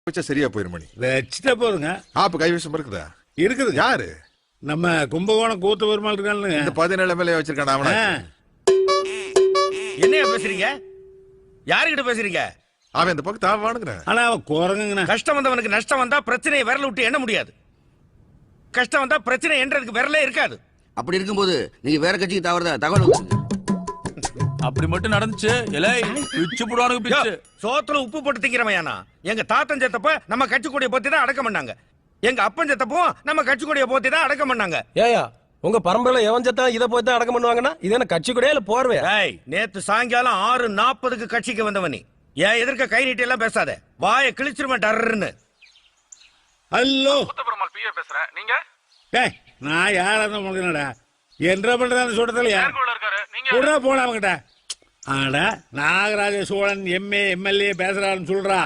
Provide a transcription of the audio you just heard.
வச்சா சரியா போயிரும் மணி. வச்சுட்டா போதுங்க. ஆப்பு கைவசம் இருக்குதா? இருக்குது. யாரு? நம்ம கும்பகோணம் கூத்து பெருமாள் இருக்கானுங்க. இந்த 17 MLA வச்சிருக்கான அவன. என்னையா பேசுறீங்க? யாருகிட்ட பேசுறீங்க? அவன் இந்த பக்கம் தாவானுங்கறேன். ஆனா அவன் குரங்குங்கண்ணா. கஷ்டம் வந்தவனுக்கு நஷ்டம் வந்தா பிரச்சனையை விரல விட்டு எண்ண முடியாது. கஷ்டம் வந்தா பிரச்சனை என்றதுக்கு விரலே இருக்காது. அப்படி இருக்கும்போது நீங்க வேற கட்சிக்கு தவறுதா தகவல் வச்சுங்க. அப்படி மட்டும் நடந்துச்சு. எலை பிச்சு போடுவானுங்க பிச்சு. சோத்துல உப்பு போட்டு திங்கிறவயானா? எங்க தாத்தன் செத்தப்ப நம்ம கட்சி கொடியை போத்தி தான் அடக்கம் பண்ணாங்க. எங்க அப்பன் செத்தப்போ நம்ம கட்சி கொடியை போத்தி தான் அடக்கம் பண்ணாங்க. ஏயா உங்க பரம்பரையில எவன் செத்தா இதை போய் தான் அடக்கம் பண்ணுவாங்கன்னா இது என்ன கட்சி கொடியா இல்ல போர்வையா? ஏய், நேத்து சாயங்காலம் 6:40க்கு கட்சிக்கு வந்தவனி. ஏன் எதிர்க்க கை நீட்டி எல்லாம் பேசாத. வாயை கிழிச்சிருவேன் டர்ன்னு. ஹலோ பெருமாள் பிஏ பேசுறேன். நீங்க? ஏய், நான் யாரா இருந்தா உனக்குடா என்ன பண்றேன்னு சொல்றதுல இருக்காரு. நீங்க கூட போன அவங்கிட்ட. ஆடா நாகராஜ சோழன் எம்ஏ எம்எல்ஏ பேசுறான்னு சொல்றா.